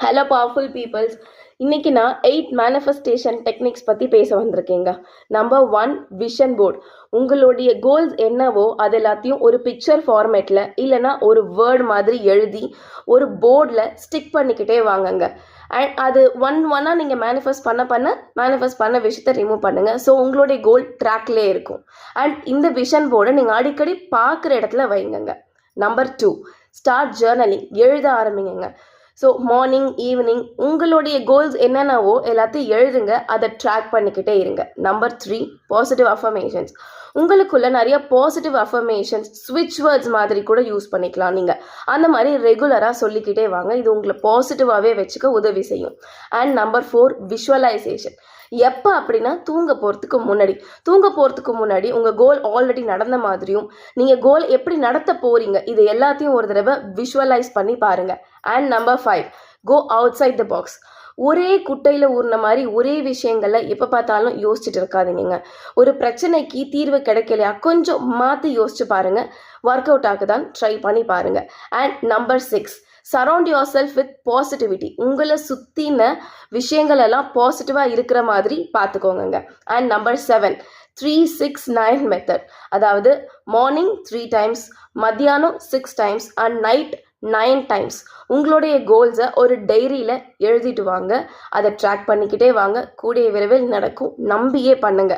Hello powerful peoples. இன்னைக்கு நான் 8 manifestation techniques பற்றி பேச வந்திருக்கேங்க. Number 1, vision board. உங்களுடைய கோல்ஸ் என்னவோ அது எல்லாத்தையும் ஒரு பிக்சர் ஃபார்மேட்டில் இல்லைனா ஒரு வேர்டு மாதிரி எழுதி ஒரு போர்டில் ஸ்டிக் பண்ணிக்கிட்டே வாங்கங்க. அண்ட் அது ஒன்னாக நீங்கள் மேனிஃபெஸ்ட் பண்ண விஷயத்தை ரிமூவ் பண்ணுங்கள். ஸோ உங்களுடைய கோல் ட்ராக்லேயே இருக்கும். அண்ட் இந்த விஷன் போர்டை நீங்கள் அடிக்கடி பார்க்குற இடத்துல வைங்கங்க. Number 2, start journaling. எழுத ஆரம்பிங்க. ஸோ மார்னிங் ஈவினிங் உங்களுடைய கோல்ஸ் என்னென்னவோ எல்லாத்தையும் எழுதுங்க, அதை ட்ராக் பண்ணிக்கிட்டே இருங்க. Number 3, positive affirmations. உங்களுக்குள்ள நிறைய பாசிட்டிவ் அஃபர்மேஷன்ஸ் ஸ்விட்ச் வேர்ட்ஸ் மாதிரி கூட யூஸ் பண்ணிக்கலாம். நீங்கள் அந்த மாதிரி ரெகுலராக சொல்லிக்கிட்டே வாங்க. இது உங்களை பாசிட்டிவாகவே வச்சுக்க உதவி செய்யும். And number 4, visualisation. எப்போ அப்படின்னா தூங்க போகிறதுக்கு முன்னாடி உங்கள் கோல் ஆல்ரெடி நடந்த மாதிரியும் நீங்கள் கோல் எப்படி நடத்த போகிறீங்க இது எல்லாத்தையும் ஒரு தடவை விஷுவலைஸ் பண்ணி பாருங்கள். And number 5, go outside the box. ஒரே குட்டையில் ஊறின மாதிரி ஒரே விஷயங்களை எப்போ பார்த்தாலும் யோசிச்சுட்டு இருக்காதீங்க. ஒரு பிரச்சனைக்கு தீர்வு கிடைக்கலையா, கொஞ்சம் மாற்றி யோசிச்சு பாருங்கள். ஒர்க் அவுட் ஆகுதான் ட்ரை பண்ணி பாருங்கள். And number 6, surround your self with positivity. உங்களை சுற்றின விஷயங்கள் எல்லாம் பாசிட்டிவாக இருக்கிற மாதிரி பார்த்துக்கோங்க. And number 7, 3-6-9 method. அதாவது மார்னிங் 3 டைம்ஸ், மத்தியானம் 6 டைம்ஸ் அண்ட் நைட் 9 டைம்ஸ் உங்களுடைய கோல்ஸை ஒரு டைரியில் எழுதிட்டு வாங்க. அதை ட்ராக் பண்ணிக்கிட்டே வாங்க. கூடிய விரைவில் நடக்கும், நம்பியே பண்ணுங்க.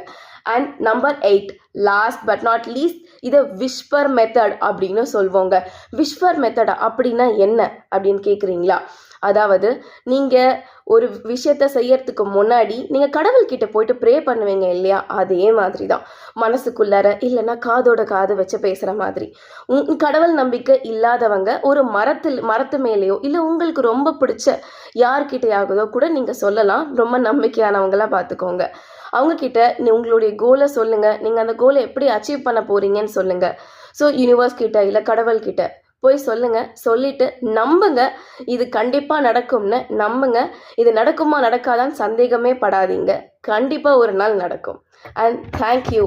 And number 8, last but not least, இதை விஸ்பர் மெத்தட் அப்படின்னு சொல்வோங்க. விஸ்பர் மெத்தட் அப்படின்னா என்ன அப்படின்னு கேட்குறீங்களா? அதாவது நீங்கள் ஒரு விஷயத்தை செய்யறதுக்கு முன்னாடி நீங்கள் கடவுள்கிட்ட போயிட்டு ப்ரே பண்ணுவீங்க இல்லையா, அதே மாதிரி தான் மனசுக்குள்ளார இல்லைன்னா காதோட காது வச்சு பேசுகிற மாதிரி. கடவுள் நம்பிக்கை இல்லாதவங்க ஒரு மரத்து மேலேயோ இல்லை உங்களுக்கு ரொம்ப பிடிச்ச யார்கிட்டையாகுதோ கூட நீங்கள் சொல்லலாம். ரொம்ப நம்பிக்கையானவங்களாக பார்த்துக்கோங்க. அவங்கக்கிட்ட உங்களுடைய கோலை சொல்லுங்கள். நீங்கள் அந்த கோலை எப்படி அச்சீவ் பண்ண போகிறீங்கன்னு சொல்லுங்கள். ஸோ யூனிவர்ஸ் கிட்ட இல்லை கடவுள்கிட்ட போய் சொல்லுங்கள். சொல்லிட்டு நம்புங்க, இது கண்டிப்பாக நடக்கும்னு நம்புங்க. இது நடக்குமா நடக்காதான்னு சந்தேகமே படாதீங்க. கண்டிப்பாக ஒரு நாள் நடக்கும். And thank you.